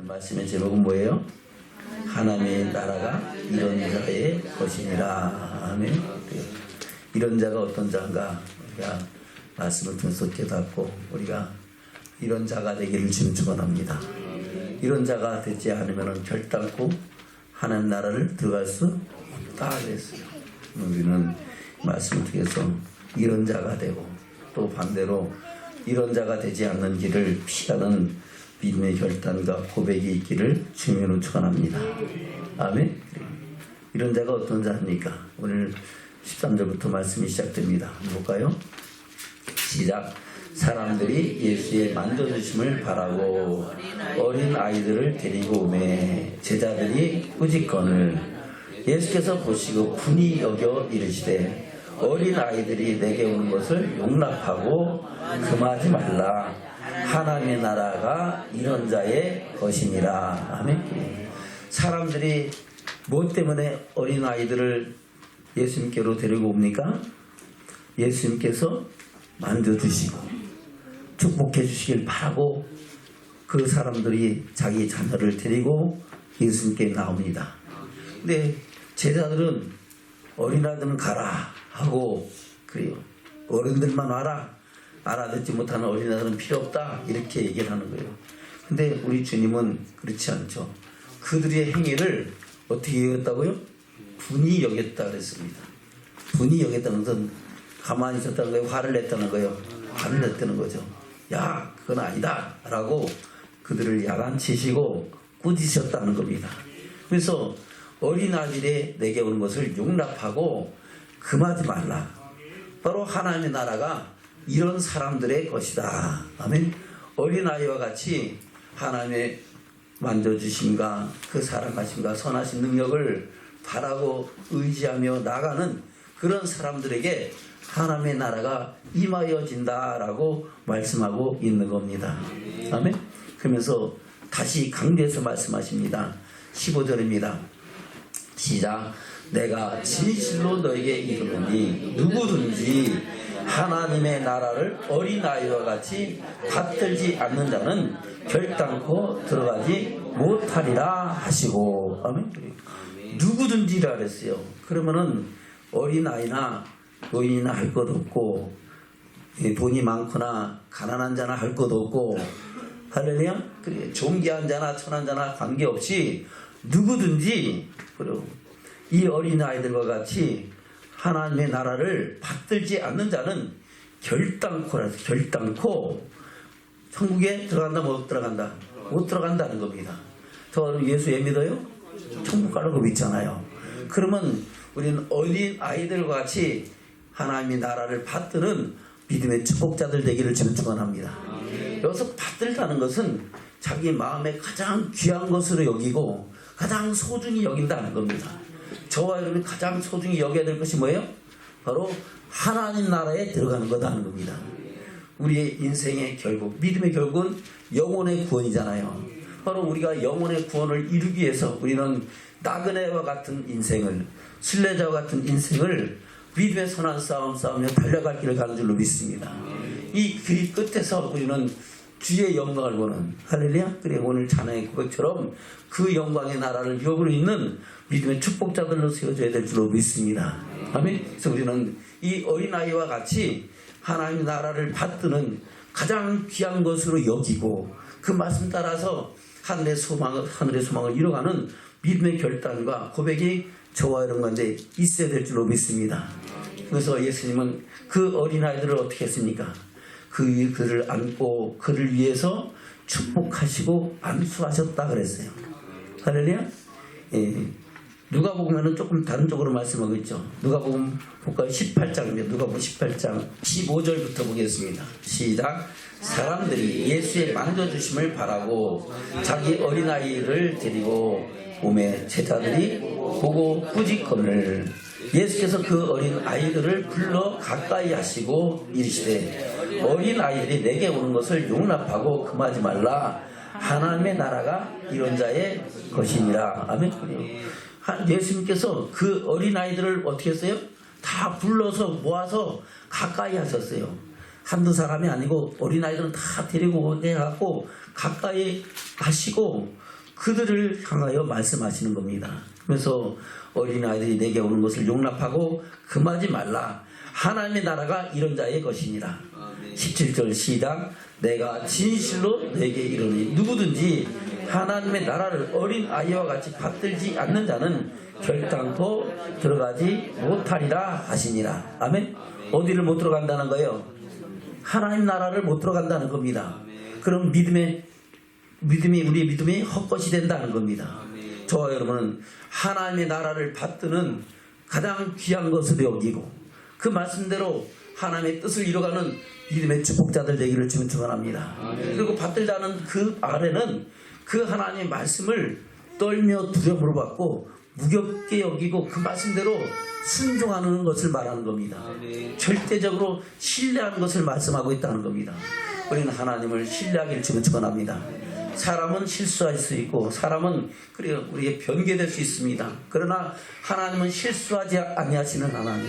말씀의 제목은 뭐예요? 하나님의 나라가 이런 자의 것이니라. 아멘. 이런 자가 어떤 자인가 우리가 말씀을 통해서 깨닫고 우리가 이런 자가 되기를 주님 축원합니다. 이런 자가 되지 않으면 결단코 하나님 나라를 들어갈 수 없다 그랬어요. 우리는 말씀을 통해서 이런 자가 되고 또 반대로 이런 자가 되지 않는 길을 피하는 믿음의 결단과 고백이 있기를 주님으로 축원합니다. 아멘. 이런 자가 어떤 자입니까? 오늘 13절부터 말씀이 시작됩니다. 볼까요? 시작. 사람들이 예수의 만져주심을 바라고 어린 아이들을 데리고 오매 제자들이 꾸짖거늘 예수께서 보시고 분이 여겨 이르시되 어린 아이들이 내게 오는 것을 용납하고 금하지 말라. 하나님의 나라가 이런 자의 것이니라. 아멘. 사람들이 무엇 때문에 어린 아이들을 예수님께로 데리고 옵니까? 예수님께서 만져주시고 축복해 주시길 바라고 그 사람들이 자기 자녀를 데리고 예수님께 나옵니다. 근데 제자들은 어린아이들은 가라 하고 그래요. 어른들만 와라. 알아듣지 못하는 어린아이들은 필요 없다. 이렇게 얘기를 하는 거예요. 근데 우리 주님은 그렇지 않죠. 그들의 행위를 어떻게 여겼다고요? 분이 여겼다 그랬습니다. 분이 여겼다는 것은 가만히 있었다는 거예요? 화를 냈다는 거예요? 화를 냈다는 거죠. 야, 그건 아니다 라고 그들을 야단치시고 꾸짖으셨다는 겁니다. 그래서 어린아이들이 내게 오는 것을 용납하고 금하지 말라. 바로 하나님의 나라가 이런 사람들의 것이다. 아멘. 어린아이와 같이 하나님의 만져주심과 그 사랑하심과 선하신 능력을 바라고 의지하며 나가는 그런 사람들에게 하나님의 나라가 임하여진다라고 말씀하고 있는 겁니다. 아멘. 그러면서 다시 강조해서 말씀하십니다. 15절입니다. 시작. 내가 진실로 너에게 이르노니 누구든지 하나님의 나라를 어린아이와 같이 받들지 않는 자는 결단코 들어가지 못하리라 하시고. 아멘. 누구든지라 그랬어요. 그러면은 어린아이나 노인이나 할 것 없고 돈이 많거나 가난한 자나 할 것 없고 할렐루야. 그래 존귀한 자나 천한 자나 관계없이 누구든지 그리고 이 어린아이들과 같이 하나님의 나라를 받들지 않는 자는 결단코 천국에 들어간다 못 들어간다? 못 들어간다는 겁니다. 저 예수 왜 믿어요? 천국 가려고 믿잖아요. 그러면 우리는 어린아이들과 같이 하나님의 나라를 받드는 믿음의 축복자들 되기를 주님 축원합니다. 여기서 받들다는 것은 자기 마음에 가장 귀한 것으로 여기고 가장 소중히 여긴다는 겁니다. 저와 여러분이 가장 소중히 여겨야 될 것이 뭐예요? 바로 하나님 나라에 들어가는 거다는 겁니다. 우리의 인생의 결국, 믿음의 결국은 영혼의 구원이잖아요. 바로 우리가 영혼의 구원을 이루기 위해서 우리는 나그네와 같은 인생을, 순례자와 같은 인생을 믿음의 선한 싸움 싸우며 달려갈 길을 가는 줄로 믿습니다. 이 길 끝에서 우리는 주의 영광을 보는 할렐루야. 그래 오늘 자녀의 고백처럼 그 영광의 나라를 이루고 있는 믿음의 축복자들로 세워져야 될 줄로 믿습니다. 아멘. 그래서 우리는 이 어린아이와 같이 하나님의 나라를 받드는 가장 귀한 것으로 여기고 그 말씀 따라서 하늘의 소망을 이뤄가는 믿음의 결단과 고백이 저와 여러분 가운데 있어야 될 줄로 믿습니다. 그래서 예수님은 그 어린아이들을 어떻게 했습니까? 그를 안고 그를 위해서 축복하시고 안수하셨다 그랬어요. 할렐루야. 누가복음에는 조금 다른 쪽으로 말씀하고 있죠. 누가복음 볼까요? 18장입니다. 누가복음 18장 15절부터 보겠습니다. 시작. 사람들이 예수의 만져주심을 바라고 자기 어린아이를 데리고 오매 제자들이 보고 꾸짖거늘 예수께서 그 어린 아이들을 불러 가까이 하시고 이르시되 어린 아이들이 내게 오는 것을 용납하고 금하지 말라. 하나님의 나라가 이런 자의 것이니라. 아멘. 예수님께서 그 어린 아이들을 어떻게 했어요? 다 불러서 모아서 가까이 하셨어요. 한두 사람이 아니고 어린 아이들은 다 데리고 내갖고 가까이 하시고 그들을 향하여 말씀하시는 겁니다. 그래서 어린아이들이 내게 오는 것을 용납하고 금하지 말라. 하나님의 나라가 이런 자의 것이니라. 17절 시작. 내가 진실로 내게 이르니 누구든지 하나님의 나라를 어린아이와 같이 받들지 않는 자는 결단코 들어가지 못하리라 하시니라. 아멘. 어디를 못 들어간다는 거예요? 하나님 나라를 못 들어간다는 겁니다. 그럼 우리의 믿음이 헛것이 된다는 겁니다. 저와 여러분은 하나님의 나라를 받드는 가장 귀한 것을 여기고 그 말씀대로 하나님의 뜻을 이뤄가는 믿음의 축복자들 되기를 주님 축원합니다. 그리고 받들자는 그 아래는 그 하나님의 말씀을 떨며 두려움으로 받고 무겁게 여기고 그 말씀대로 순종하는 것을 말하는 겁니다. 절대적으로 신뢰하는 것을 말씀하고 있다는 겁니다. 우리는 하나님을 신뢰하기를 주님 축원합니다. 사람은 실수할 수 있고 사람은 우리에게 변개될 수 있습니다. 그러나 하나님은 실수하지 아니하시는 하나님,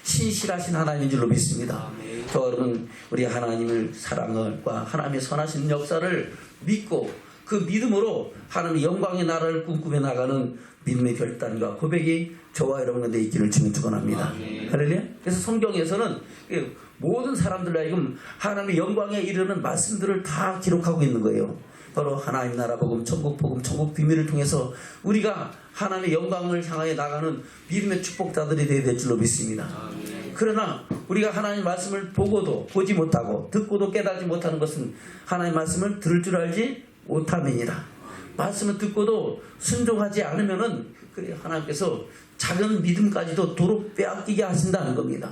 신실하신 하나님인 줄로 믿습니다. 저 여러분 우리 하나님을 사랑과 하나님의 선하신 역사를 믿고 그 믿음으로 하나님의 영광의 나라를 꿈꾸며 나가는 믿음의 결단과 고백이 저와 여러분 가운데 있기를 주님 축원합니다. 할렐루야. 그래서 성경에서는 모든 사람들로 하여금 하나님의 영광에 이르는 말씀들을 다 기록하고 있는 거예요. 바로 하나님 나라 복음, 천국 복음, 천국 비밀을 통해서 우리가 하나님의 영광을 향하여 나가는 믿음의 축복자들이 되어야 될 줄로 믿습니다. 그러나 우리가 하나님 말씀을 보고도 보지 못하고 듣고도 깨닫지 못하는 것은 하나님 말씀을 들을 줄 알지 못함이니라. 말씀을 듣고도 순종하지 않으면은 하나님께서 작은 믿음까지도 도로 빼앗기게 하신다는 겁니다.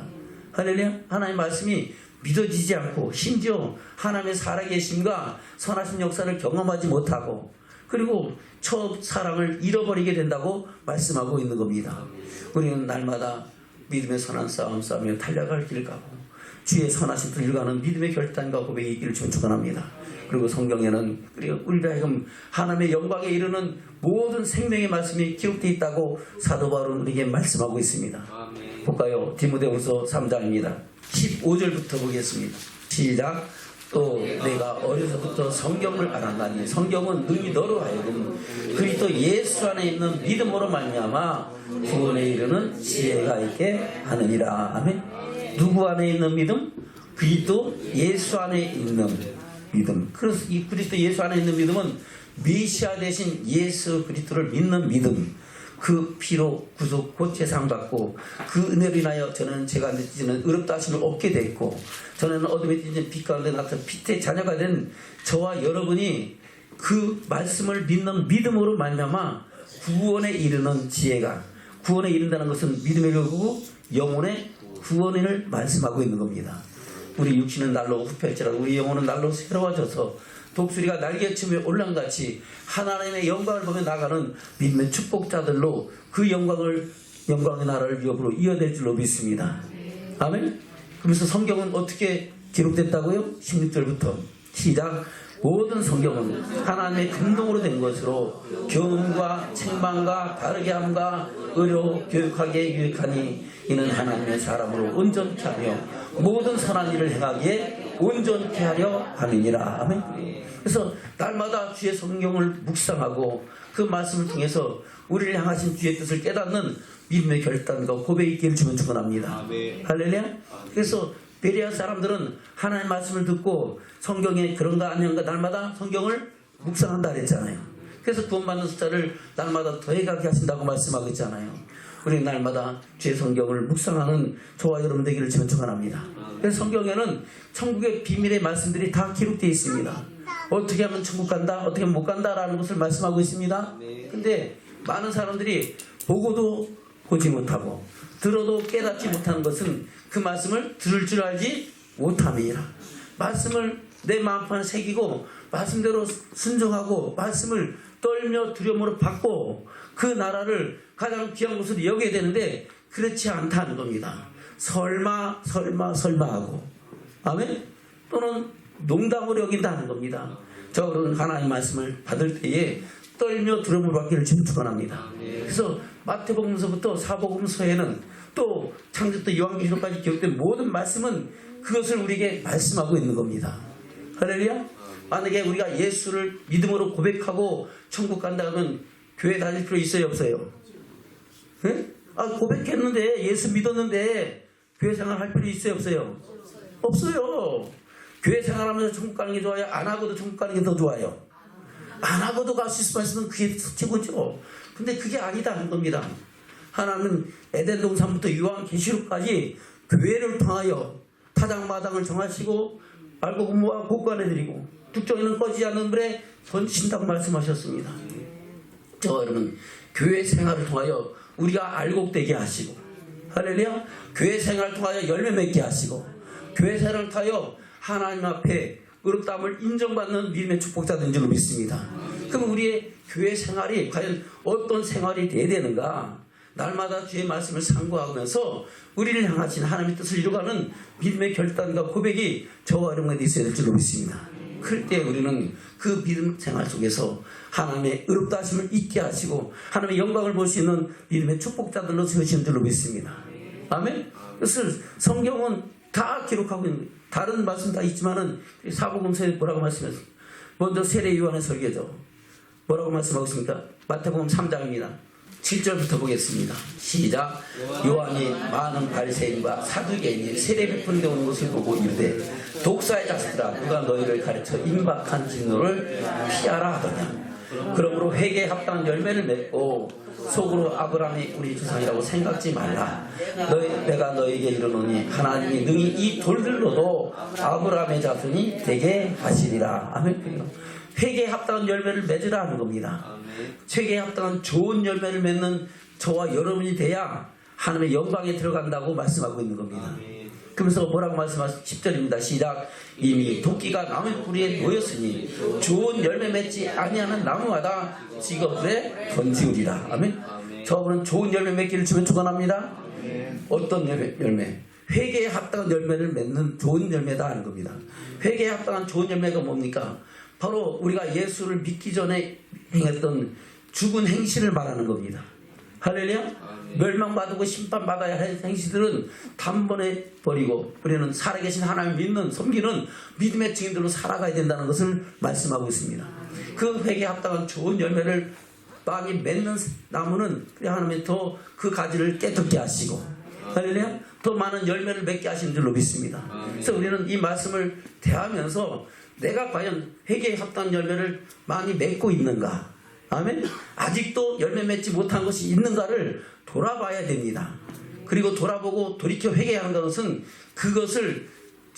할렐루야. 하나님 말씀이 믿어지지 않고 심지어 하나님의 살아계심과 선하신 역사를 경험하지 못하고 그리고 첫 사랑을 잃어버리게 된다고 말씀하고 있는 겁니다. 우리는 날마다 믿음의 선한 싸움 싸우며 달려갈 길 가고 주의 선하신 뜻을 가는 믿음의 결단과 고백이 있기를 축원합니다. 그리고 성경에는 우리가 하여금 하나님의 영광에 이르는 모든 생명의 말씀이 기록되어 있다고 사도 바울은 우리에게 말씀하고 있습니다. 볼까요? 디모데후서 3장입니다. 15절부터 보겠습니다. 시작. 또 내가 어려서부터 성경을 알았나니 성경은 능히 너로 하여금 그리스도 예수 안에 있는 믿음으로 말미암아 구원에 이르는 지혜가 있게 하느니라. 아멘. 누구 안에 있는 믿음? 그리스도 예수 안에 있는 믿음. 그래서 이 그리스도 예수 안에 있는 믿음은 메시아 대신 예수 그리스도를 믿는 믿음. 그 피로 구속 곧 제상받고 그 은혜로 인하여 저는 제가 느끼는 의롭다 하심을 얻게 됐고 저는 어둠에 찢은 빛 가운데 나타난 빛의 자녀가 된 저와 여러분이 그 말씀을 믿는 믿음으로 말미암아 구원에 이르는 지혜가 구원에 이른다는 것은 믿음의 결국이고 영혼의 구원을 말씀하고 있는 겁니다. 우리 육신은 날로 후패할지라도 우리 영혼은 날로 새로워져서 독수리가 날개치며 올랑같이 하나님의 영광을 보며 나가는 믿음의 축복자들로 그 영광의 나라를 위협으로 이어낼 줄로 믿습니다. 아멘. 그래서 성경은 어떻게 기록됐다고요? 16절부터 시작. 모든 성경은 하나님의 감동으로 된 것으로 교훈과 책망과 바르게 함과 의로 교육하기에 유익하니 이는 하나님의 사람으로 온전케 하며 모든 선한 일을 행하기에 온전케 하려 함이니라. 아멘. 그래서 날마다 주의 성경을 묵상하고 그 말씀을 통해서 우리를 향하신 주의 뜻을 깨닫는 믿음의 결단과 고백이 있기를 주면 축원합니다. 할렐루야. 그래서 베레아 사람들은 하나님의 말씀을 듣고 성경에 그런가 아닌가 날마다 성경을 묵상한다 그랬잖아요. 그래서 구원받는 숫자를 날마다 더해가게 하신다고 말씀하고 있잖아요. 우리는 날마다 주의 성경을 묵상하는 저와 여러분 되기를 주면 축원합니다. 그래서 성경에는 천국의 비밀의 말씀들이 다 기록되어 있습니다. 어떻게 하면 천국 간다, 어떻게 하면 못 간다라는 것을 말씀하고 있습니다. 근데 많은 사람들이 보고도 보지 못하고 들어도 깨닫지 못하는 것은 그 말씀을 들을 줄 알지 못함이라. 말씀을 내 마음판에 새기고 말씀대로 순종하고 말씀을 떨며 두려움으로 받고 그 나라를 가장 귀한 것으로 여겨야 되는데 그렇지 않다는 겁니다. 설마 하고 아멘? 또는 농담으로 여긴다는 겁니다. 저는 하나님의 말씀을 받을 때에 떨며 두려움을 받기를 지금 축원합니다. 그래서 마태복음서부터 사복음서에는 또 창세부터 요한계시록까지 기록된 모든 말씀은 그것을 우리에게 말씀하고 있는 겁니다. 할렐루야. 만약에 우리가 예수를 믿음으로 고백하고 천국 간다 하면 교회 다닐 필요 있어요, 없어요? 네? 고백했는데, 예수 믿었는데 교회 생활 할 필요 있어요, 없어요? 없어요. 교회 생활하면서 천국 가는 게 좋아요? 안 하고도 천국 가는 게 더 좋아요? 안 하고도 갈 수 있으면 그게 최고죠. 근데 그게 아니다는 겁니다. 하나님은 에덴 동산부터 요한계시록까지 교회를 통하여 타작마당을 정하시고 알고 공부와 고관해드리고 국정에는 꺼지지 않는 불에 던지신다고 말씀하셨습니다. 여러분, 교회 생활을 통하여 우리가 알곡되게 하시고, 할렐루야, 교회 생활을 통하여 열매 맺게 하시고, 교회 생활을 통하여 하나님 앞에 의롭다함을 인정받는 믿음의 축복자된 줄로 믿습니다. 그럼 우리의 교회 생활이 과연 어떤 생활이 돼야 되는가? 날마다 주의 말씀을 상고하면서 우리를 향하신 하나님의 뜻을 이루어가는 믿음의 결단과 고백이 저와 여러분에게 있어야 될 줄로 믿습니다. 그럴 때 우리는 그 믿음 생활 속에서 하나님의 의롭다 하심을 잊게 하시고 하나님의 영광을 볼 수 있는 믿음의 축복자들로 세우시는 줄로 믿습니다. 아멘? 그래서 성경은 다 기록하고 있는, 다른 말씀 다 있지만은 사복음서에 뭐라고 말씀하세요? 먼저 세례 요한의 설교죠. 뭐라고 말씀하고 있습니까? 마태복음 3장입니다. 7절부터 보겠습니다. 시작. 요한이 많은 바리새인과 사두개인이 세례 베푸는데 오는 것을 보고 이르되 독사의 자식들아, 누가 너희를 가르쳐 임박한 진노를 피하라 하더냐. 그러므로 회개에 합당한 열매를 맺고 속으로 아브라함이 우리 조상이라고 생각지 말라. 내가 너에게 이르노니 하나님이 능히 이 돌들로도 아브라함의 자손이 되게 하시리라. 아멘. 회개에 합당한 열매를 맺으라 하는 겁니다. 회개에 합당한 좋은 열매를 맺는 저와 여러분이 돼야 하나님의 영광에 들어간다고 말씀하고 있는 겁니다. 그러면서 뭐라고 말씀하시죠? 10절입니다. 시작. 이미 도끼가 나무 뿌리에 놓였으니 좋은 열매 맺지 아니하는 나무마다 직업에 던지우리라. 아멘. 저분은 좋은 열매 맺기를 주면 축원합니다. 어떤 열매? 회개에 합당한 열매를 맺는 좋은 열매다 하는 겁니다. 회개에 합당한 좋은 열매가 뭡니까? 바로 우리가 예수를 믿기 전에 행했던 죽은 행실을 말하는 겁니다. 할렐루야. 멸망받고 심판받아야 할 행실들은 단번에 버리고 우리는 살아계신 하나님 믿는, 섬기는 믿음의 증인들로 살아가야 된다는 것을 말씀하고 있습니다. 그 회개에 합당한 좋은 열매를 많이 맺는 나무는 하나님이 더 그 가지를 깨끗게 하시고, 할렐루야, 더 많은 열매를 맺게 하시는 줄로 믿습니다. 그래서 우리는 이 말씀을 대하면서 내가 과연 회개에 합당한 열매를 많이 맺고 있는가? 아멘. 아직도 열매 맺지 못한 것이 있는가를 돌아봐야 됩니다. 그리고 돌아보고 돌이켜 회개하는 것은 그것을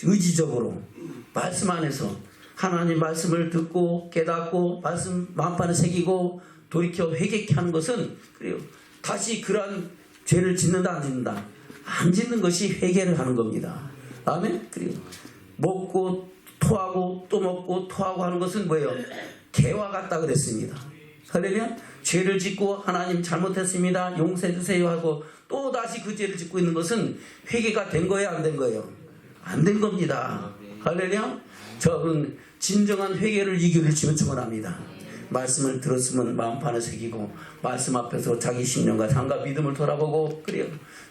의지적으로 말씀 안에서 하나님 말씀을 듣고 깨닫고 말씀 마음판에 새기고 돌이켜 회개케 하는 것은, 그리고 다시 그러한 죄를 짓는다 안 짓는다? 안 짓는 것이 회개를 하는 겁니다. 아멘. 그리고 먹고 토하고 또 먹고 토하고 하는 것은 뭐예요? 개와 같다 그랬습니다. 할렐루야. 죄를 짓고 하나님 잘못했습니다, 용서해 주세요 하고 또 다시 그 죄를 짓고 있는 것은 회개가 된 거예요, 안 된 거예요? 안 된 겁니다. 할렐루야. 저는 진정한 회개를 이기를 주면 축원합니다. 말씀을 들었으면 마음판에 새기고 말씀 앞에서 자기 신령과 삶과 믿음을 돌아보고, 그래요,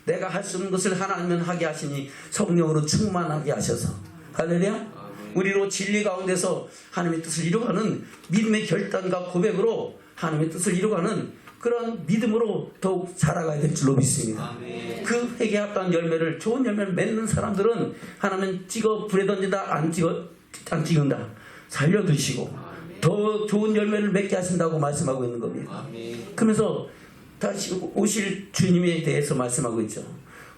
내가 할 수 없는 것을 하나님은 하게 하시니 성령으로 충만하게 하셔서, 할렐루야, 우리로 진리 가운데서 하나님의 뜻을 이루어가는 믿음의 결단과 고백으로 하나님의 뜻을 이루어가는 그런 믿음으로 더욱 살아가야 될 줄로 믿습니다. 그 회개에 합당한 열매를, 좋은 열매를 맺는 사람들은 하나님은 찍어 불에 던진다, 안 찍는다, 살려두시고 더 좋은 열매를 맺게 하신다고 말씀하고 있는 겁니다. 그러면서 다시 오실 주님에 대해서 말씀하고 있죠.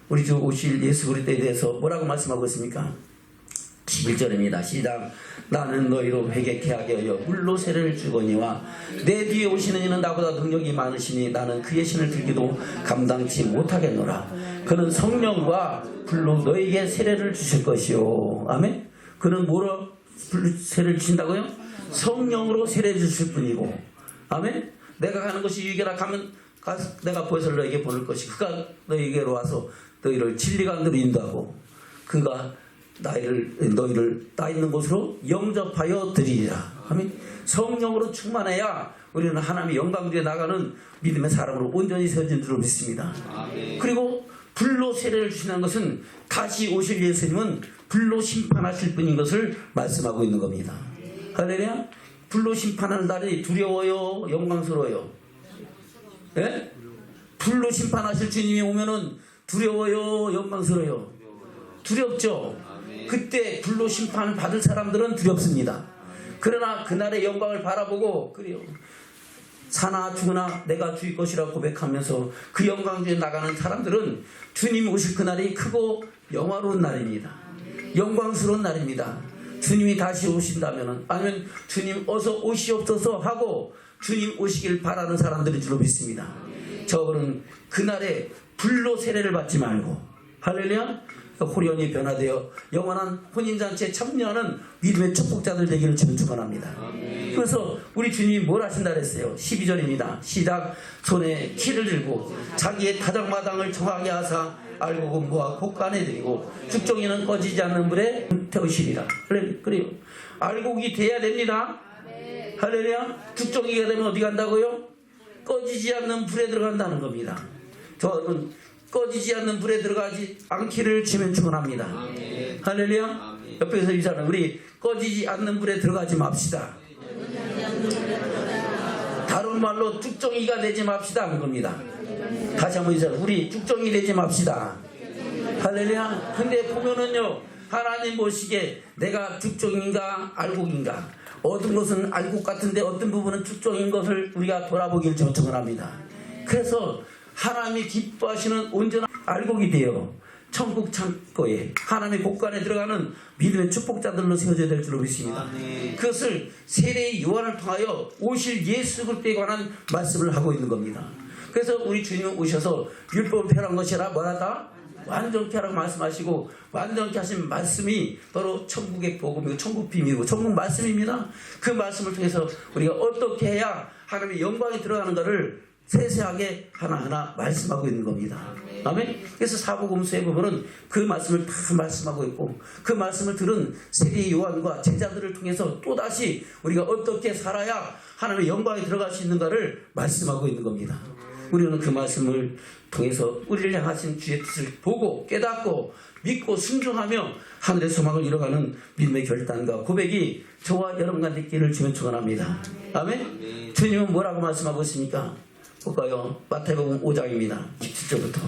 우리 주 오실 예수 그리스도에 대해서 뭐라고 말씀하고 있습니까? 11절입니다. 시작. 나는 너희로 회개케 하게 하여 물로 세례를 주거니와 내 뒤에 오시는 이는 나보다 능력이 많으시니 나는 그의 신을 들기도 감당치 못하겠노라. 그는 성령과 불로 너에게 세례를 주실 것이요. 아멘. 그는 뭐로 세례를 주신다고요? 성령으로 세례를 주실 분이고, 아멘. 내가 가는 것이 유익이라 가면 내가 보혜사를 너에게 보낼 것이 그가 너에게로 와서 너희를 진리 가운데로 인도하고 그가 너희를 나 있는 곳으로 영접하여 드리리라. 아멘. 성령으로 충만해야 우리는 하나님의 영광 뒤에 나가는 믿음의 사람으로 온전히 세워진 줄로 믿습니다. 아멘. 그리고 불로 세례를 주시는 것은 다시 오실 예수님은 불로 심판하실 분인 것을 말씀하고 있는 겁니다. 할렐루야. 불로 심판하는 날이 두려워요, 영광스러워요? 예? 불로 심판하실 주님이 오면은 두려워요, 영광스러워요? 두렵죠. 그때 불로 심판을 받을 사람들은 두렵습니다. 그러나 그날의 영광을 바라보고 그래요. 사나 죽으나 내가 주의 것이라고 고백하면서 그 영광 중에 나가는 사람들은 주님이 오실 그날이 크고 영화로운 날입니다. 영광스러운 날입니다. 주님이 다시 오신다면, 아니면 주님 어서 오시옵소서 하고 주님 오시길 바라는 사람들인 줄로 믿습니다. 저분은 그날에 불로 세례를 받지 말고, 할렐루야, 호련히 변화되어 영원한 혼인잔치에 참여하는 믿음의 축복자들 되기를 주님 축원합니다. 그래서 우리 주님이 뭘 하신다 그랬어요? 12절입니다. 시작. 손에 키를 들고 자기의 타작마당을 정하게 하사 알고 공부와 곡간에 드리고 죽종이는 꺼지지 않는 불에 태우시리라. 그래요. 알곡이 돼야 됩니다. 할렐루야. 죽종이가 되면 어디 간다고요? 꺼지지 않는 불에 들어간다는 겁니다. 저는 꺼지지 않는 불에 들어가지 않기를 주면 축원합니다. 할렐루야. 옆에서 이사는 우리 꺼지지 않는 불에 들어가지 맙시다. 다른 말로 죽종이가 되지 맙시다 하는 겁니다. 다시 한번 이사는 우리 죽종이 되지 맙시다. 할렐루야. 근데 보면은요, 하나님 보시기에 내가 죽종인가 알곡인가, 어떤 것은 알곡 같은데 어떤 부분은 죽종인 것을 우리가 돌아보기를 축원합니다. 그래서 하나님이 기뻐하시는 온전한 알곡이 되어 천국 창고에 하나님의 곳간에 들어가는 믿음의 축복자들로 세워져야 될 줄로 믿습니다. 그것을 세례의 요한을 통하여 오실 예수 그리스도에 관한 말씀을 하고 있는 겁니다. 그래서 우리 주님은 오셔서 율법을 폐하는 것이라 뭐라다? 완전케 하라고 말씀하시고, 완전케 하신 말씀이 바로 천국의 복음이고 천국 비밀이고 천국 말씀입니다. 그 말씀을 통해서 우리가 어떻게 해야 하나님의 영광이 들어가는가를 세세하게 하나하나 말씀하고 있는 겁니다. 아멘. 그래서 사복음서에 보면은 그 말씀을 다 말씀하고 있고, 그 말씀을 들은 세례 요한과 제자들을 통해서 또다시 우리가 어떻게 살아야 하나님의 영광에 들어갈 수 있는가를 말씀하고 있는 겁니다. 우리는 그 말씀을 통해서 우리를 향하신 주의 뜻을 보고 깨닫고 믿고 순종하며 하늘의 소망을 이뤄가는 믿음의 결단과 고백이 저와 여러분과 있기를 주면 축원합니다. 아멘. 주님은 뭐라고 말씀하고 있습니까? 볼까요? 마태복음 5장입니다. 17절부터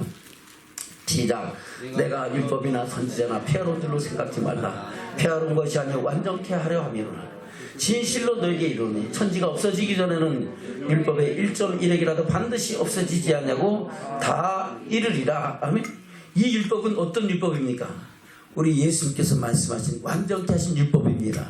시작. 내가 율법이나 선지자나 폐하로운 줄로 생각지 말라. 폐하로운 것이 아니라 완전케 하려 함이로라. 진실로 너에게 이르노니 천지가 없어지기 전에는 율법의 1.1핵이라도 반드시 없어지지 않냐고 다 이르리라. 아멘. 이 율법은 어떤 율법입니까? 우리 예수님께서 말씀하신 완전케 하신 율법입니다.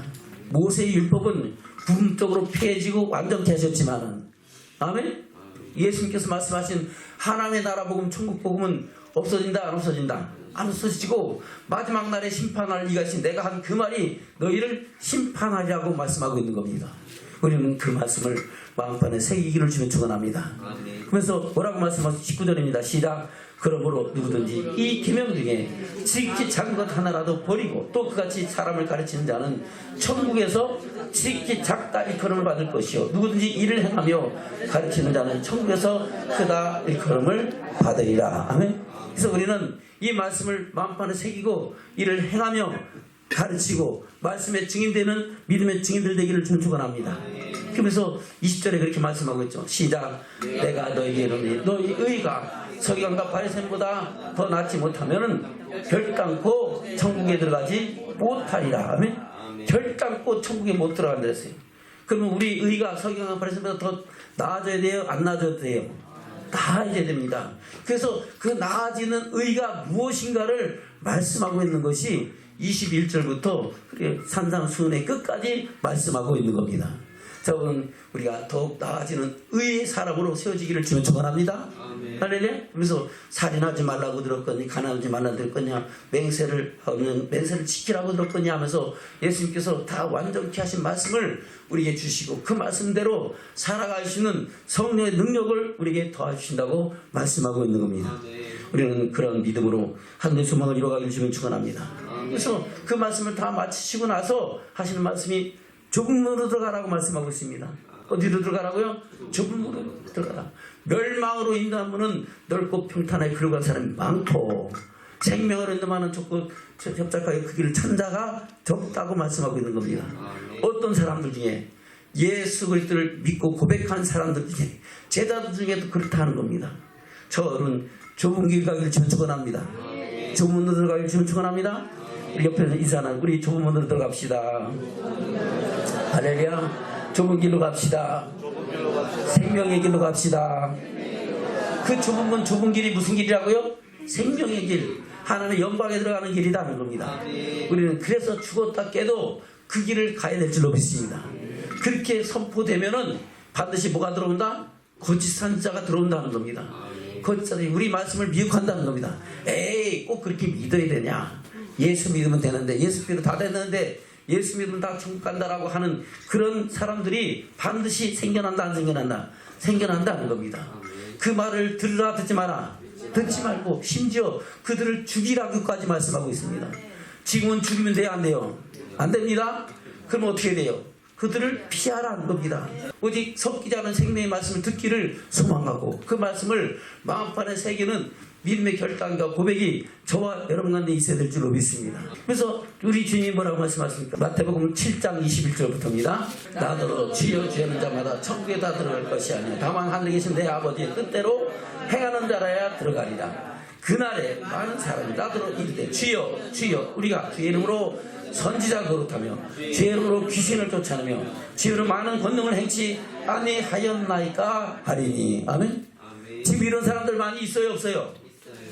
모세의 율법은 부분적으로 폐해지고 완전케 하셨지만은, 아멘. 예수님께서 말씀하신 하나님의 나라 복음, 천국 복음은 없어진다, 안 없어진다? 안 없어지고 마지막 날에 심판할 이같이 내가 한 그 말이 너희를 심판하리라고 말씀하고 있는 겁니다. 우리는 그 말씀을 마음판에 새기기를 주면 축원합니다. 그래서 뭐라고 말씀하시죠? 19절입니다. 시작. 그러므로 누구든지 이 계명 중에 지극히 작은 것 하나라도 버리고 또 그같이 사람을 가르치는 자는 천국에서 지극히 작다 일컬음을 받을 것이요 누구든지 이를 행하며 가르치는 자는 천국에서 크다 일컬음을 받으리라. 아멘. 그래서 우리는 이 말씀을 마음판에 새기고 이를 행하며 가르치고 말씀의 증인되는 믿음의 증인들 되기를 축원합니다. 그러면서 20절에 그렇게 말씀하고 있죠. 시작. 내가 너에게 이르노니 너희 의가 서기관과 바리새인보다 더 낫지 못하면은 결단코 천국에 들어가지 못하리라. 아멘. 결단코 천국에 못 들어간다 했어요. 그러면 우리 의가 서기관과 바리새인보다 더 나아져야 돼요? 안 나아져도 돼요? 나아져야 됩니다. 그래서 그 나아지는 의가 무엇인가를 말씀하고 있는 것이 21절부터 산상수훈의 끝까지 말씀하고 있는 겁니다. 저는 우리가 더욱 나아지는 의의 사람으로 세워지기를 주면 축원합니다. 할렐루야. 그래서 살인하지 말라고 들었거니, 가난하지 말라고 들었거냐, 맹세를 지키라고 들었거냐 하면서 예수님께서 다 완전케 하신 말씀을 우리에게 주시고 그 말씀대로 살아갈 수 있는 성령의 능력을 우리에게 더하신다고 말씀하고 있는 겁니다. 우리는 그런 믿음으로 하늘의 소망을 이뤄가기를 주면 축원합니다. 그래서 그 말씀을 다 마치시고 나서 하시는 말씀이 좁은 문으로 들어가라고 말씀하고 있습니다. 어디로 들어가라고요? 좁은 문으로 들어가라. 멸망으로 인도한 문은 넓고 평탄하게 걸어간 사람이 많고 생명을 인도하는 좁고 협착하게 그 길을 찾는 자가 적다고 말씀하고 있는 겁니다. 어떤 사람들 중에 예수 그리스도를 믿고 고백한 사람들 중에 제자들 중에도 그렇다는 겁니다. 저는 좁은 길 가기를 지금 축원합니다. 좁은 문으로 들어가기를 지금 축원합니다. 우리 옆에서 인사하는 우리 좁은 문으로 들어갑시다. 할렐루야. 좁은 길로 갑시다. 생명의 길로 갑시다. 그 좁은 문, 좁은 길이 무슨 길이라고요? 생명의 길, 하나님의 영광에 들어가는 길이라는 겁니다. 우리는 그래서 죽었다 깨도 그 길을 가야 될 줄로 믿습니다. 그렇게 선포되면은 반드시 뭐가 들어온다? 거짓 선지자가 들어온다는 겁니다. 거짓자들이 우리 말씀을 미혹한다는 겁니다. 에이, 꼭 그렇게 믿어야 되냐? 예수 믿으면 되는데, 예수 믿으면 다 되는데, 예수 믿으면 다 천국 간다라고 하는 그런 사람들이 반드시 생겨난다, 안 생겨난다? 생겨난다는 겁니다. 그 말을 들으라, 듣지 마라. 듣지 말고 심지어 그들을 죽이라고까지 말씀하고 있습니다. 지금은 죽이면 돼요, 안 돼요? 안 됩니다. 그럼 어떻게 돼요? 그들을 피하라는 겁니다. 오직 섞이지 않은 생명의 말씀을 듣기를 소망하고 그 말씀을 마음판에 새기는 믿음의 결단과 고백이 저와 여러분 가운데 있어야 될 줄로 믿습니다. 그래서 우리 주님이 뭐라고 말씀하십니까? 마태복음 7장 21절부터입니다. 나더러 주여 주여 하는 자마다 천국에 다 들어갈 것이 아니라 다만 하늘에 계신 내 아버지의 뜻대로 행하는 자라야 들어가리라. 그날에 많은 사람이 나더러 이르되 주여 주여 우리가 주의 이름으로 선지자 노릇하며 주의 이름으로 귀신을 쫓아내며 주의 이름으로 많은 권능을 행치 아니하였나이까 하리니. 아멘. 지금 이런 사람들 많이 있어요, 없어요?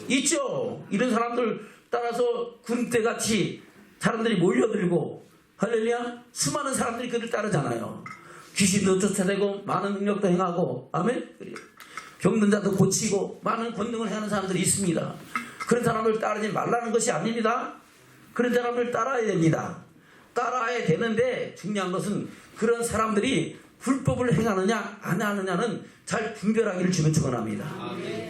있죠. 이런 사람들 따라서 군대같이 사람들이 몰려들고 할렐루야, 수많은 사람들이 그를 따르잖아요. 귀신도 쫓아내고 많은 능력도 행하고, 아멘. 병든 자도 고치고 많은 권능을 하는 사람들이 있습니다. 그런 사람들 따르지 말라는 것이 아닙니다. 그런 사람들 따라야 됩니다. 따라야 되는데 중요한 것은 그런 사람들이 불법을 행하느냐 안 하느냐는 잘 분별하기를 주면 축원합니다.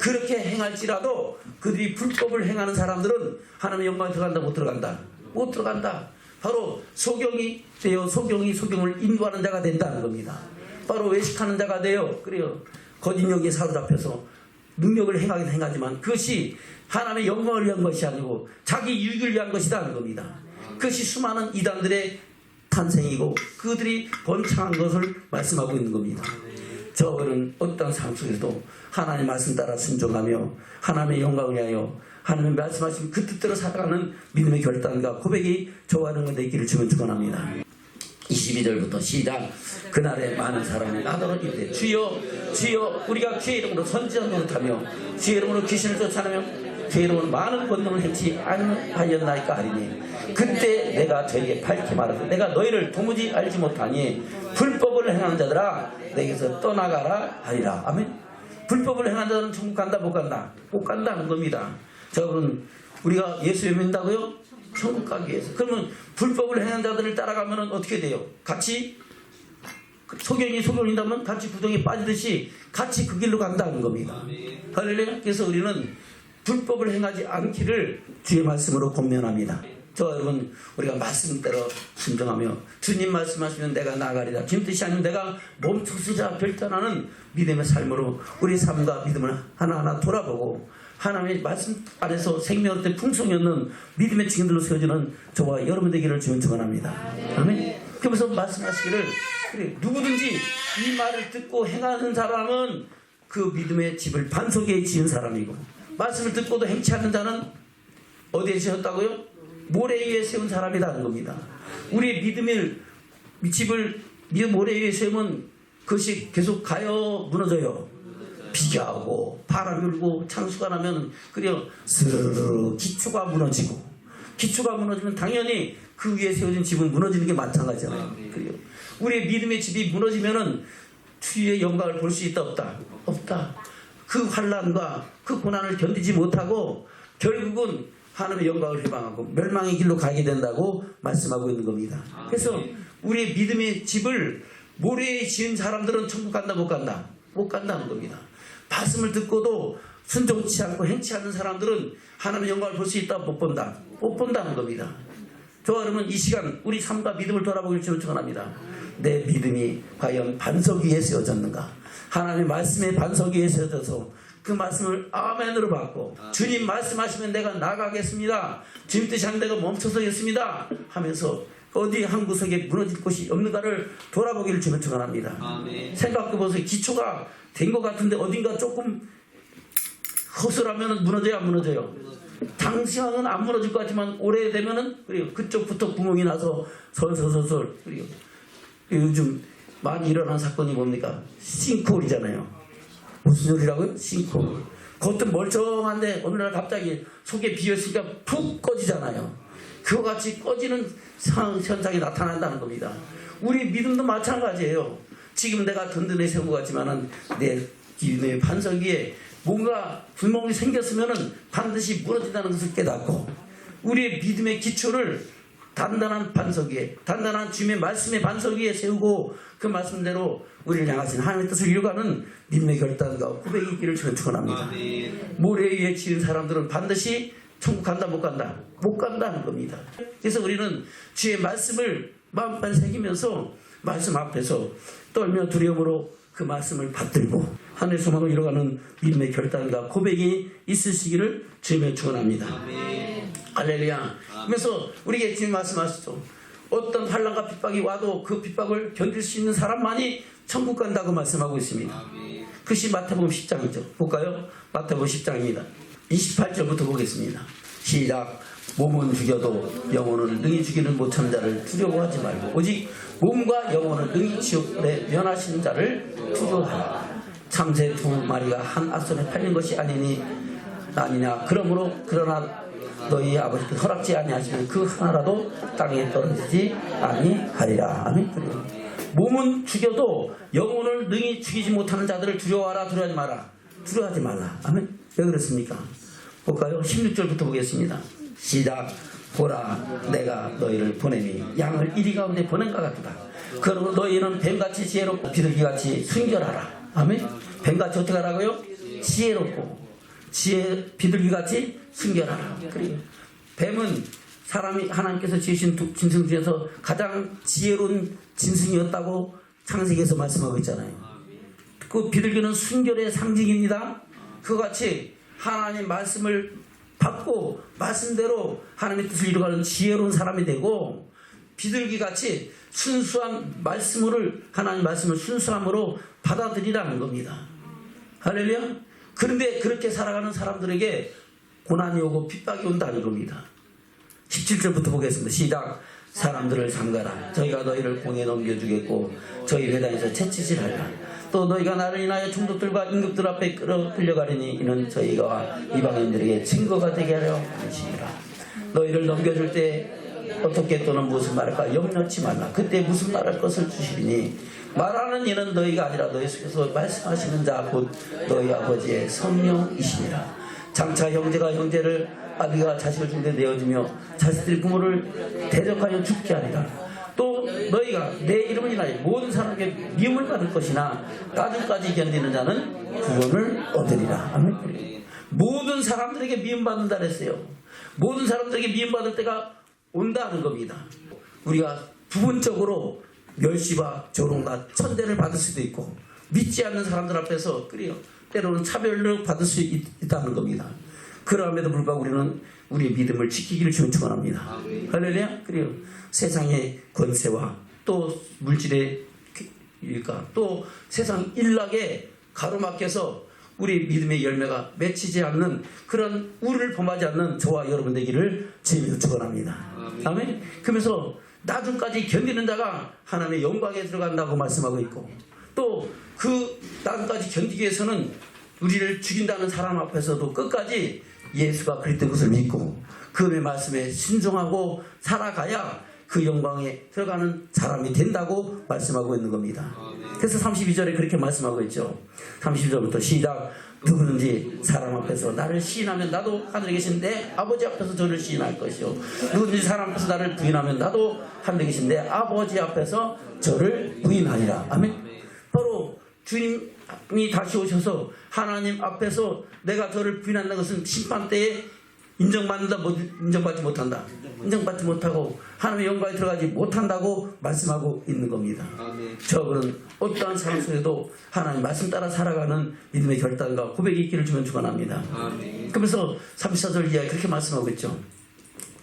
그렇게 행할지라도 그들이 불법을 행하는 사람들은 하나님의 영광에 들어간다, 못 들어간다? 못 들어간다. 바로 소경이 되어 소경을 인도하는 자가 된다는 겁니다. 바로 외식하는 자가 되어, 그래요, 거짓력에 사로잡혀서 능력을 행하긴 행하지만 그것이 하나님의 영광을 위한 것이 아니고 자기 유익을 위한 것이라는 겁니다. 그것이 수많은 이단들의 탄생이고 그들이 번창한 것을 말씀하고 있는 겁니다. 저는 어떤 삶 속에서도 하나님의 말씀 따라 순종하며 하나님의 영광을 위하여 하나님의 말씀하신 그 뜻대로 살아가는 믿음의 결단과 고백이 저와 여러분들 있기를 주면 축원합니다. 22절부터 시작. 그날에 많은 사람이 나더러 이르되 주여 주여 우리가 주의 이름으로 선지자 노릇하며 주의 이름으로 귀신을 쫓아내며 주의 이름으로 많은 권능을 행치 아니하였나이까 하리니. 그때 내가 저에게 밝게 말하되 내가 너희를 도무지 알지 못하니 불법을 행하는 자들아 내게서 떠나가라 하리라. 아멘. 불법을 행하는 자들은 천국 간다, 못 간다? 못 간다는 겁니다. 여러분, 우리가 예수 믿는다고요? 천국 가기 위해서. 그러면 불법을 행하는 자들을 따라가면 어떻게 돼요? 같이 소경이다면 같이 구덩이에 빠지듯이 같이 그 길로 간다는 겁니다. 할렐루야. 그래서 우리는 불법을 행하지 않기를 주의 말씀으로 권면합니다. 저 여러분, 우리가 말씀대로 순종하며 주님 말씀하시면 내가 나가리라, 주님 뜻이 아니면 내가 멈춰서자 결단하는 믿음의 삶으로 우리 삶과 믿음을 하나하나 돌아보고 하나님의 말씀 안에서 생명을 때 풍성이 없는 믿음의 증인들로 세워지는 저와 여러분 되기를 주면 축원합니다. 아멘. 그러면서 말씀하시기를, 그래, 누구든지 이 말을 듣고 행하는 사람은 그 믿음의 집을 반석에 지은 사람이고 말씀을 듣고도 행치 않는 자는 어디에 지었다고요? 모래 위에 세운 사람이라는 겁니다. 우리의 믿음의 집을 모래 위에 세우면 그것이 계속 가요, 무너져요? 비가 오고 바람이 불고 창수가 나면 그래요, 스르르 기초가 무너지고, 기초가 무너지면 당연히 그 위에 세워진 집은 무너지는 게 마찬가지잖아요. 그래요. 우리의 믿음의 집이 무너지면은 주의 영광을 볼 수 있다, 없다? 없다. 그 환난과 그 고난을 견디지 못하고 결국은 하나님의 영광을 희망하고 멸망의 길로 가게 된다고 말씀하고 있는 겁니다. 그래서 우리의 믿음의 집을 모래에 지은 사람들은 천국 간다, 못 간다? 못 간다는 겁니다. 말씀을 듣고도 순종치 않고 행치 않는 사람들은 하나님의 영광을 볼 수 있다, 못 본다? 못 본다는 겁니다. 저와 여러분, 이 시간 우리 삶과 믿음을 돌아보길 주는 축원합니다. 내 믿음이 과연 반석 위에 세워졌는가? 하나님의 말씀의 반석 위에 세워져서 그 말씀을 아멘으로 받고 주님 말씀하시면 내가 나가겠습니다. 주님 뜻이 아닌 내가 멈춰서겠습니다 하면서 어디 한 구석에 무너질 곳이 없는가를 돌아보기를 주면 축원합니다. 생각해보세요. 기초가 된 것 같은데 어딘가 조금 허술하면 무너져요, 안 무너져요? 당시와는 안 무너질 것 같지만 오래되면은 그리고 그쪽부터 구멍이 나서 설설설설. 그리고 요즘 많이 일어난 사건이 뭡니까? 싱크홀이잖아요. 무슨 소리라고요? 싱크홀. 겉은 멀쩡한데 어느 날 갑자기 속에 비었으니까 푹 꺼지잖아요. 그와 같이 꺼지는 현상이 나타난다는 겁니다. 우리 믿음도 마찬가지예요. 지금 내가 든든히 세운 것 같지만은 내 반석 위에 뭔가 구멍이 생겼으면은 반드시 무너진다는 것을 깨닫고 우리의 믿음의 기초를 단단한 반석 위에, 단단한 주님의 말씀의 반석 위에 세우고 그 말씀대로 우리를 향하신 하나님의 뜻을 이루가는 믿음의 결단과 고백이 있기를 축원합니다. 모래 위에 지은 사람들은 반드시 천국 간다 못 간다? 못 간다는 겁니다. 그래서 우리는 주의 말씀을 마음만 새기면서 말씀 앞에서 떨며 두려움으로 그 말씀을 받들고 하늘의 소망을 이뤄가는 믿음의 결단과 고백이 있으시기를 주님의 축원합니다. 할렐루야. 그래서 우리에게 주님 말씀하시죠. 어떤 환난과 핍박이 와도 그 핍박을 견딜 수 있는 사람만이 천국 간다고 말씀하고 있습니다. 그것이 마태복음 10장이죠. 볼까요? 마태복음 10장입니다. 28절부터 보겠습니다. 시작. 몸은 죽여도 영혼을 능히 죽이는 못하는 자를 두려워하지 말고 오직 몸과 영혼을 능히 지옥에 면하시는 자를 두려워하라. 참새 두 마리가 한 악선에 팔린 것이 아니냐. 그러나 너희 아버지께 허락지 아니하시면 그 하나라도 땅에 떨어지지 아니하리라. 아멘. 몸은 죽여도 영혼을 능히 죽이지 못하는 자들을 두려워하라. 두려워하지 마라. 두려워하지 말라. 아멘. 왜 그렇습니까? 볼까요? 16절부터 보겠습니다. 시작. 보라 내가 너희를 보내니 양을 이리 가운데 보낸 것 같다. 그러므로 너희는 뱀같이 지혜롭고 비둘기같이 순결하라. 아멘. 뱀같이 어떻게 하라고요? 지혜롭고 비둘기같이 순결하라. 그리고 뱀은 사람이 하나님께서 지으신 짐승 중에서 가장 지혜로운 짐승이었다고 창세기에서 말씀하고 있잖아요. 그 비둘기는 순결의 상징입니다. 그같이 하나님 말씀을 받고 말씀대로 하나님의 뜻을 이루어가는 지혜로운 사람이 되고 비둘기같이 순수한 말씀을 하나님 말씀을 순수함으로 받아들이라는 겁니다. 할렐루야. 그런데 그렇게 살아가는 사람들에게 고난이 오고 핍박이 온다는 겁니다. 17절부터 보겠습니다. 시작. 사람들을 삼가라. 저희가 너희를 공에 넘겨주겠고 저희 회당에서 채찍질하리라. 또 너희가 나를 인하여 총독들과 임금들 앞에 끌려가리니 이는 저희가 이방인들에게 증거가 되게 하려 하시니라. 너희를 넘겨줄 때 어떻게 또는 무슨 말할까 염려치 말라. 그때 무슨 말할 것을 주시리니 말하는 이는 너희가 아니라 너희 속에서 말씀하시는 자 곧 너희 아버지의 성령이시니라. 장차 형제가 형제를 아비가 자식을 죽게 내어주며 자식들이 부모를 대적하여 죽게 하리라. 또 너희가 내 이름을 인하여 모든 사람에게 미움을 받을 것이나 나중까지 견디는 자는 구원을 얻으리라. 아멘. 모든 사람들에게 미움받는다 그랬어요. 모든 사람들에게 미움받을 때가 온다는 겁니다. 우리가 부분적으로 멸시와 조롱과 천대를 받을 수도 있고 믿지 않는 사람들 앞에서 때로는 차별을 받을 수 있다는 겁니다. 그럼에도 불구하고 우리는 우리의 믿음을 지키기를 주는 축원합니다. 할렐루야. 그리고 세상의 권세와 또 물질의 또 세상 일락에 가로막혀서 우리 믿음의 열매가 맺히지 않는 그런 우리를 범하지 않는 저와 여러분 되기를 주님으로 축원합니다. 아멘. 그러면서 나중까지 견디는 자가 하나님의 영광에 들어간다고 말씀하고 있고 또 그 나중까지 견디기 위해서는 우리를 죽인다는 사람 앞에서도 끝까지 예수가 그리스도인 것을 믿고 그의 말씀에 순종하고 살아가야 그 영광에 들어가는 사람이 된다고 말씀하고 있는 겁니다. 그래서 32절에 그렇게 말씀하고 있죠. 32절부터 시작. 누구든지 사람 앞에서 나를 시인하면 나도 하늘에 계신 내 아버지 앞에서 저를 시인할 것이요 누구든지 사람 앞에서 나를 부인하면 나도 하늘에 계신 내 아버지 앞에서 저를 부인하리라. 아멘. 바로 주님이 다시 오셔서 하나님 앞에서 내가 저를 부인한다는 것은 심판 때에 인정받는다, 인정받지 못한다. 인정받지 못하고 하나님의 영광에 들어가지 못한다고 말씀하고 있는 겁니다. 저분은 어떠한 상황 속에도 하나님 말씀 따라 살아가는 믿음의 결단과 고백이 있기를 주면 축원합니다. 그러면서 34절 이하에 그렇게 말씀하고 있죠.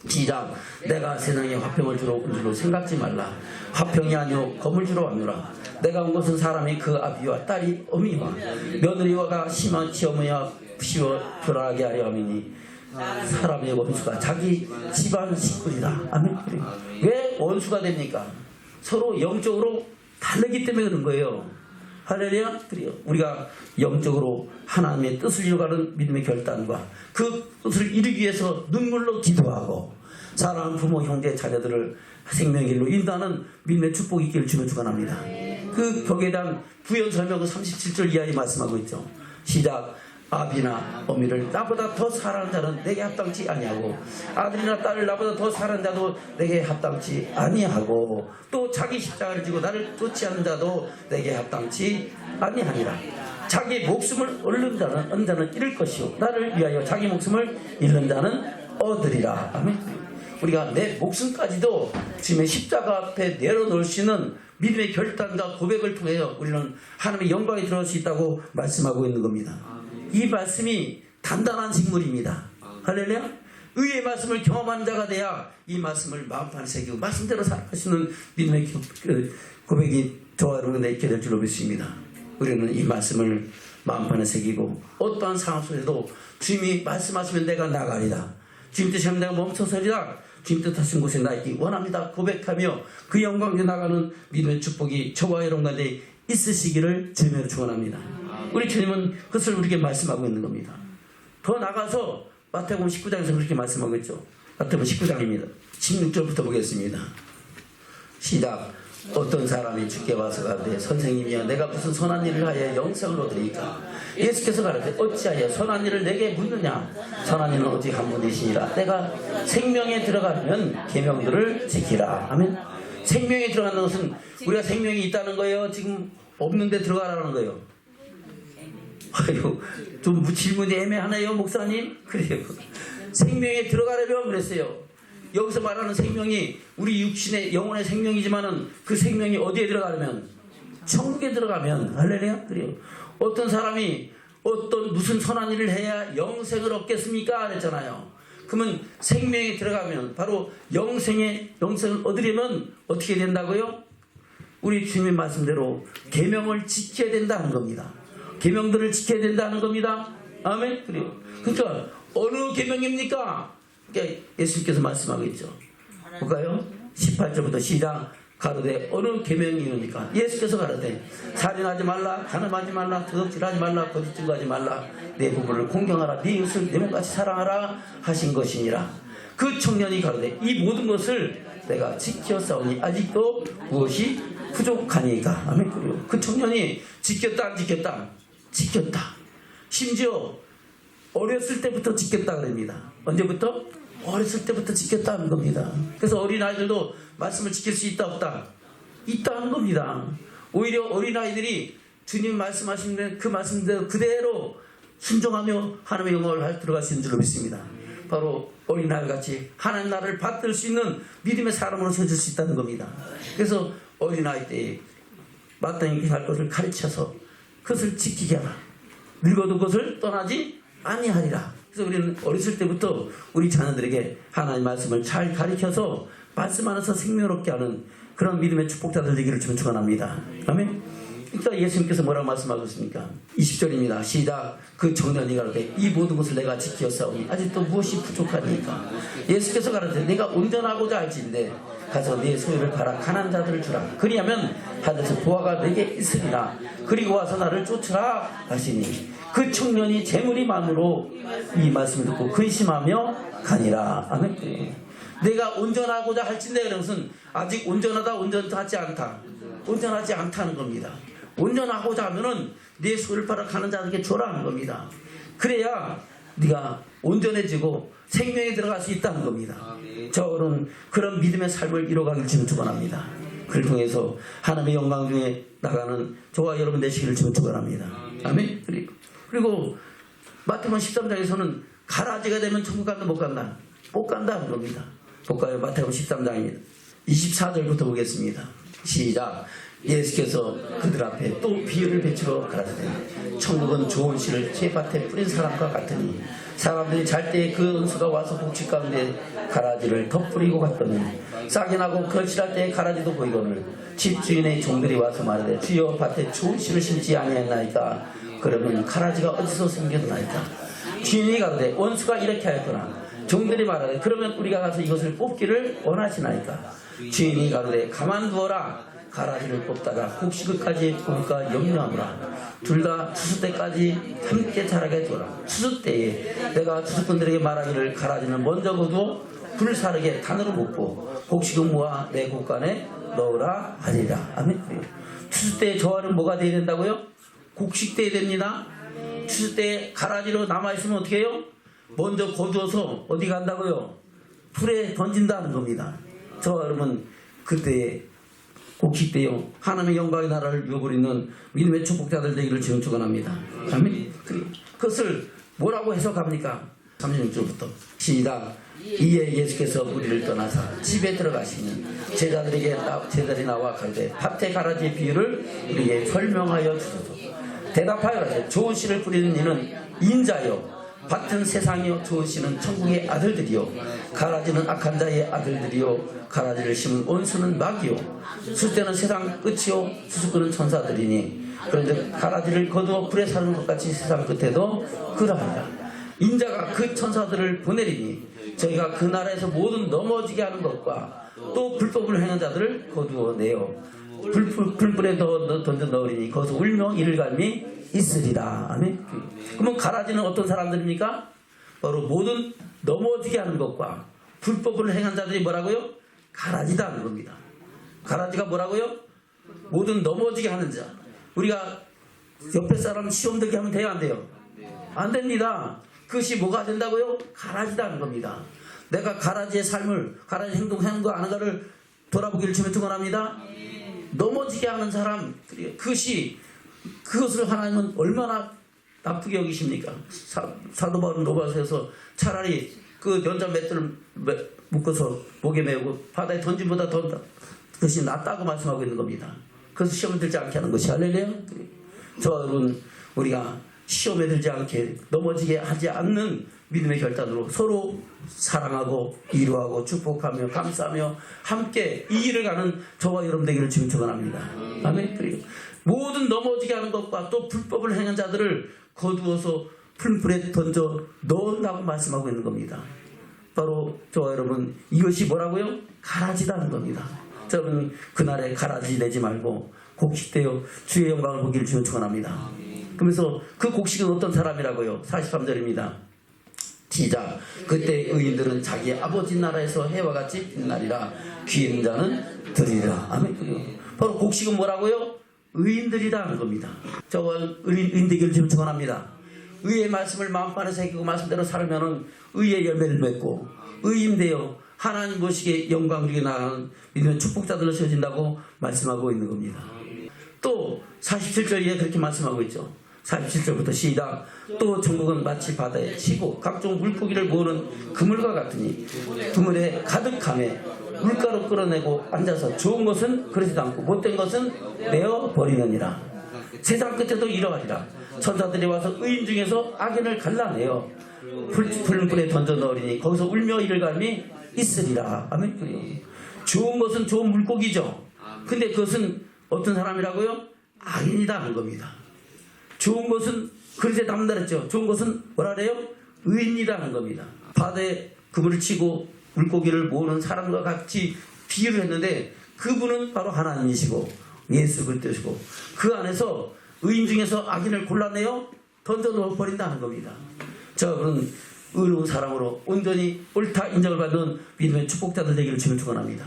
시작. 내가 세상에 화평을 주러 온 줄로 생각지 말라. 화평이 아니오 검을 주러 왔노라. 내가 온 것은 사람이 그 아비와 딸이 어미와 며느리와가 심한 시어머니와 시어 불안하게 하려 함이니 사람의 원수가 자기 집안 식구리라. 아멘. 왜 원수가 됩니까? 서로 영적으로 다르기 때문에 그런 거예요. 할렐루야. 그래요. 우리가 영적으로 하나님의 뜻을 이루어가는 믿음의 결단과 그 뜻을 이루기 위해서 눈물로 기도하고 사랑하는 부모, 형제, 자녀들을 생명의 길로 인도하는 믿음의 축복이 있기를 주면 축원합니다. 그 거기에 대한 부연 설명은 37절 이하에 말씀하고 있죠. 시작. 아비나 어미를 나보다 더 사랑하는 자는 내게 합당치 아니하고 아들이나 딸을 나보다 더 사랑하는 자도 내게 합당치 아니하고 또 자기 십자가를 지고 나를 쫓지 않는 자도 내게 합당치 아니하니라. 자기 목숨을 얻는 자는 잃을 것이요 나를 위하여 자기 목숨을 잃는 자는 얻으리라. 아멘. 우리가 내 목숨까지도 지금의 십자가 앞에 내려놓을 수 있는 믿음의 결단과 고백을 통해 우리는 하나님의 영광에 들어갈 수 있다고 말씀하고 있는 겁니다. 이 말씀이 단단한 식물입니다. 할렐루야. 의의 말씀을 경험하는 자가 돼야 이 말씀을 마음판에 새기고 말씀대로 살아가시는 믿음의 고백이 저와 여러분에 있게 될 줄로 믿습니다. 우리는 이 말씀을 마음판에 새기고 어떠한 상황 속에도 주님이 말씀하시면 내가 나가리라. 주님 뜻이면 내가 멈춰서리라. 주님 뜻하신 곳에 나 있기 원합니다. 고백하며 그 영광에 나가는 믿음의 축복이 저와 여러분 가운데 있으시기를 주님으로 축원합니다. 우리 주님은 그것을 우리에게 말씀하고 있는 겁니다. 더 나가서 마태복음 19장에서 그렇게 말씀하고 있죠. 마태복음 19장입니다. 16절부터 보겠습니다. 시작. 어떤 사람이 주께 와서 가되 선생님이여 내가 무슨 선한 일을 하여 영생을 얻으리까? 예수께서 가라되 어찌하여 선한 일을 내게 묻느냐? 선한 일은 오직 한 분이시니라. 내가 생명에 들어가면 계명들을 지키라. 아멘. 생명에 들어가는 것은 우리가 생명이 있다는 거예요? 지금 없는데 들어가라는 거예요? 아유, 좀 질문이 애매하네요, 목사님? 그래요. 생명에 들어가려면 그랬어요. 여기서 말하는 생명이 우리 육신의 영혼의 생명이지만은 그 생명이 어디에 들어가려면 천국에 들어가면 할렐루야. 그래요. 어떤 사람이 무슨 선한 일을 해야 영생을 얻겠습니까? 그랬잖아요. 그러면 생명에 들어가면 바로 영생을 얻으려면 어떻게 된다고요? 우리 주님의 말씀대로 계명을 지켜야 된다는 겁니다. 계명들을 지켜야 된다는 겁니다. 아멘. 그래요. 그러니까 어느 계명입니까? 그러니까 예수님께서 말씀하고 있죠. 볼까요? 18절부터 시작. 가로되 어느 계명이옵니까? 예수께서 가로되 살인하지 말라, 간음하지 말라, 도둑질하지 말라, 거짓 증거하지 말라, 내 부모를 공경하라, 네 이웃을 내 몸같이 사랑하라 하신 것이니라. 그 청년이 가로되 이 모든 것을 내가 지켰사오니 아직도 무엇이 부족하니까. 아멘. 그리고 그 청년이 지켰다 안 지켰다? 지켰다. 심지어 어렸을 때부터 지켰다 그럽니다. 언제부터? 어렸을 때부터 지켰다는 겁니다. 그래서 어린아이들도 말씀을 지킬 수 있다 없다? 있다는 겁니다. 오히려 어린아이들이 주님 말씀하시는 그 말씀대로 그대로 순종하며 하나님의 영광을 들어갈 수 있는 줄로 믿습니다. 바로 어린아이같이 하나님 나라를 받들 수 있는 믿음의 사람으로 서질 수 있다는 겁니다. 그래서 어린아이 때에 마땅히 할 것을 가르쳐서 그것을 지키게 하라. 늙어도 그것을 떠나지 아니하리라. 그래서 우리는 어렸을 때부터 우리 자녀들에게 하나님의 말씀을 잘 가르쳐서 말씀 안에서 생명롭게 하는 그런 믿음의 축복자들 되기를 주면 축원합니다. 아멘. 그러니까 예수님께서 뭐라고 말씀하고 있습니까? 20절입니다. 시작. 그 청년이 가로되 이 모든 것을 내가 지켰사오니 아직도 무엇이 부족하니까? 예수께서 가로되 내가 온전하고자 할지인데 가서 네 소유를 팔아 가난한 자들을 주라. 그리하면 하늘에서 보화가 내게 있으리라. 그리고 와서 나를 쫓으라 하시니 그 청년이 재물이 많으로 이 말씀을 듣고 근심하며 가니라. 아멘. 내가 온전하고자 할진데 그런 것은 아직 온전하다 온전하지 않다. 온전하지 않다는 겁니다. 온전하고자 하면은 네 소유를 팔아 가는 자들에게 줘라는 겁니다. 그래야 네가 온전해지고 생명에 들어갈 수 있다는 겁니다. 저는 그런 믿음의 삶을 이뤄가길 지금 축원합니다. 그를 통해서 하나님의 영광 중에 나가는 저와 여러분 되시기를 지금 축원합니다. 아멘. 그리고 마태복음 13장에서는 가라지가 되면 천국 간다 못 간다? 못 간다는 겁니다. 볼까요? 마태복음 13장입니다. 24절부터 보겠습니다. 시작. 예수께서 그들 앞에 또 비유를 비추어 가라사대 천국은 좋은 씨를 제 밭에 뿌린 사람과 같으니 사람들이 잘 때 그 은수가 와서 복식 가운데 가라지를 덧뿌리고 갔더니 싹이 나고 거칠할 때 가라지도 보이거늘 집주인의 종들이 와서 말하되 주여 밭에 좋은 씨를 심지 아니했나이까. 그러면 가라지가 어디서 생겼나이까. 주인이 가로되 원수가 이렇게 하였구나. 종들이 말하되 그러면 우리가 가서 이것을 뽑기를 원하시나이까. 주인이 가로되 가만두어라. 가라지를 뽑다가 곡식을까지 뽑을까 염려하노라. 둘 다 추수 때까지 함께 자라게 두어라. 추수 때에 내가 추수꾼들에게 말하기를 가라지는 먼저 거두어 불사르게 단으로 묶고 곡식은 모아 내 곡간에 넣으라 하리라. 아멘. 추수 때에 저하는 뭐가 되어야 된다고요? 곡식 때에 됩니다. 추수 때에 가라지로 남아있으면 어떻게 해요? 먼저 거두어서 어디 간다고요? 풀에 던진다는 겁니다. 저와 여러분 그때 곡식 때요 하나님의 영광의 나라를 이어버리는 믿음의 축복자들 되기를 지금 축원합니다. 아멘. 그것을 뭐라고 해석합니까? 36절부터 시작. 이에 예수께서 우리를 떠나사 집에 들어가시니 제자들에게 제자들이 나와 가되 밭에 가라지의 비유를 우리에게 설명하여 주소서. 대답하여 가되 좋은 씨를 뿌리는 이는 인자요 밭은 세상이요 좋은 씨는 천국의 아들들이요 가라지는 악한 자의 아들들이요 가라지를 심은 원수는 마귀요 수때는 세상 끝이요 수수꾼은 천사들이니 그런데 가라지를 거두어 불에 사르는 것 같이 세상 끝에도 그러하리라. 인자가 그 천사들을 보내리니 저희가 그 나라에서 모든 넘어지게 하는 것과 또 불법을 행한 자들을 거두어내요 불불에 던져 넣으리니 거기서 울며 이를 갈미 있으리라. 아멘. 그러면 가라지는 어떤 사람들입니까? 바로 모든 넘어지게 하는 것과 불법을 행한 자들이 뭐라고요? 가라지다는 겁니다. 가라지가 뭐라고요? 모든 넘어지게 하는 자. 우리가 옆에 사람 시험 들게 하면 돼요? 안 돼요? 안 됩니다. 그것이 뭐가 된다고요? 가라지다는 겁니다. 내가 가라지의 삶을 가라지 행동하는 거 아는 거를 돌아보기를 주면 축원합니다. 넘어지게 하는 사람 그것을 하나님은 얼마나 나쁘게 여기십니까? 사도 바울은 로마서에서 차라리 그 연자 맷들을 묶어서 목에 메고 바다에 던짐보다 더 그것이 낫다고 말씀하고 있는 겁니다. 그래서 시험에 들지 않게 하는 것이 할렐루야. 저와 여러분 우리가 시험에 들지 않게 넘어지게 하지 않는 믿음의 결단으로 서로 사랑하고 위로하고 축복하며 감싸며 함께 이 길을 가는 저와 여러분 되기를 지금 축원합니다. 아멘. 그리고 모든 넘어지게 하는 것과 또 불법을 행한 자들을 거두어서 풀불에 던져 넣는다고 말씀하고 있는 겁니다. 바로 저와 여러분 이것이 뭐라고요? 가라지다는 겁니다. 여러분 그날에 가라지 내지 말고 곡식 되어 주의 영광을 보기를 주는 축원합니다. 그러면서 그 곡식은 어떤 사람이라고요? 43절입니다. 시작. 그때 의인들은 자기 아버지 나라에서 해와 같이 빛나리라. 귀 있는 자는 들으리라. 아멘. 바로 곡식은 뭐라고요? 의인들이라는 겁니다. 저와 의인 되기를 지금 축원합니다. 의의 말씀을 마음판에 새기고 말씀대로 살면은 의의 열매를 맺고 의인되어 하나님 보시기에 영광 주게 나가는 믿음의 축복자들로 세워진다고 말씀하고 있는 겁니다. 또 47절에 그렇게 말씀하고 있죠. 47절부터 시작. 또 천국은 마치 바다에 치고 각종 물고기를 모으는 그물과 같으니 그물에 가득함에 물가로 끌어내고 앉아서 좋은 것은 그러지도 않고 못된 것은 내어버리느니라. 세상 끝에도 이러하리라. 천사들이 와서 의인 중에서 악인을 갈라내어 불불에 던져 넣으리니 거기서 울며 이를 갈미 있으리라. 아멘. 좋은 것은 좋은 물고기죠. 근데 그것은 어떤 사람이라고요? 악인이다 하는 겁니다. 좋은 것은 그릇에 담는다 했죠. 좋은 것은 뭐라 그래요? 의인이라는 겁니다. 바다에 그물을 치고 물고기를 모으는 사람과 같이 비유를 했는데 그분은 바로 하나님이시고 예수 그리스도시고 그 안에서 의인 중에서 악인을 골라내어 던져 넣어버린다는 겁니다. 저는 의로운 사람으로 온전히 옳다 인정을 받는 믿음의 축복자들 되기를 주는 축원합니다.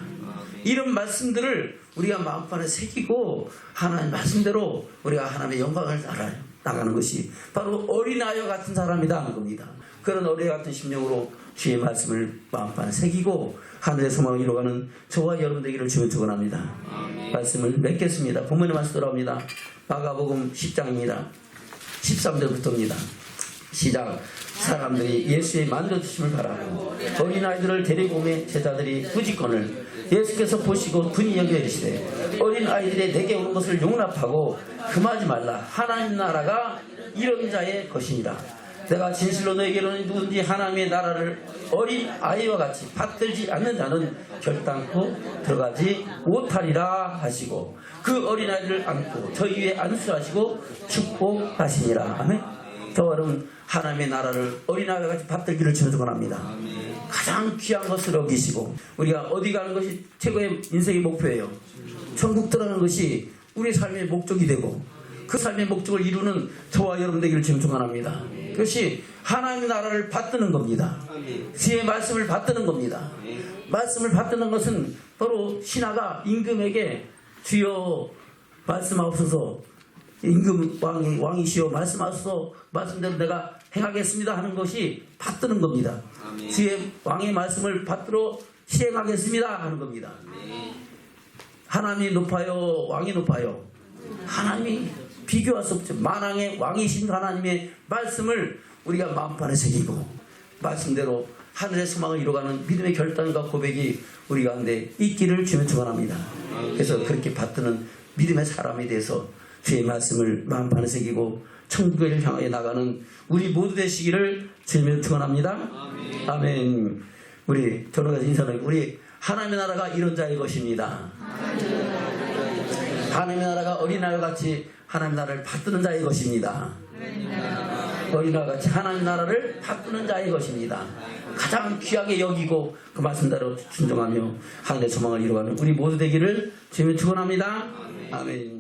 이런 말씀들을 우리가 마음판에 새기고 하나님 말씀대로 우리가 하나님의 영광을 나가는 것이 바로 어린아이와 같은 사람이다 하는 겁니다. 그런 어린아이 같은 심령으로 주의 말씀을 마음판에 새기고 하늘의 소망을 이루어가는 저와 여러분 되기를 주는 축원합니다. 말씀을 맺겠습니다. 본문의 말씀 돌아옵니다. 마가복음 10장입니다. 13절부터입니다. 시작. 사람들이 예수의 만져주심을 바라고 어린아이들을 데리고 오매 제자들이 부지건을 예수께서 보시고 분이 여겨 이르시되 어린아이들이 내게 오는 것을 용납하고 금하지 말라. 하나님 나라가 이런 자의 것이니라. 내가 진실로 너에게로는 누군지 하나님의 나라를 어린 아이와 같이 받들지 않는 자는 결단코 들어가지 못하리라 하시고 그 어린아이를 안고 저희 위에 안수하시고 축복하시니라. 아멘. 저 여러분, 하나님의 나라를 어린아이와 같이 받들기를 축원합니다. 가장 귀한 것을 여기시고 우리가 어디 가는 것이 최고의 인생의 목표예요. 천국 들어가는 것이 우리 삶의 목적이 되고 그 삶의 목적을 이루는 저와 여러분 되기를 축원합니다. 그것이 하나님의 나라를 받드는 겁니다. 주의 말씀을 받드는 겁니다. 말씀을 받드는 것은 바로 신하가 임금에게 주여 말씀하옵소서, 임금 왕이시여 말씀하소서, 말씀대로 내가 행하겠습니다 하는 것이 받드는 겁니다. 주의 왕의 말씀을 받들어 시행하겠습니다 하는 겁니다. 하나님이 높아요, 왕이 높아요? 하나님이 비교할 수 없죠. 만왕의 왕이신 하나님의 말씀을 우리가 마음판에 새기고 말씀대로 하늘의 소망을 이루어가는 믿음의 결단과 고백이 우리 가운데 있기를 주님 축원합니다. 그래서 그렇게 받드는 믿음의 사람에 대해서 주의 말씀을 마음판에 새기고 천국을 향하여 나가는 우리 모두 되시기를 주님 축원합니다. 아멘. 우리 저녁에 인사는 우리 하나님의 나라가 이런 자의 것입니다. 하나님의 나라가 어린아이와 같이 하나님 나라를 받드는 자의 것입니다. 어린아이와 같이 하나님 나라를 받드는 자의 것입니다. 가장 귀하게 여기고 그 말씀대로 순종하며 하늘의 소망을 이루어가는 우리 모두 되기를 주님 축원합니다. 아멘.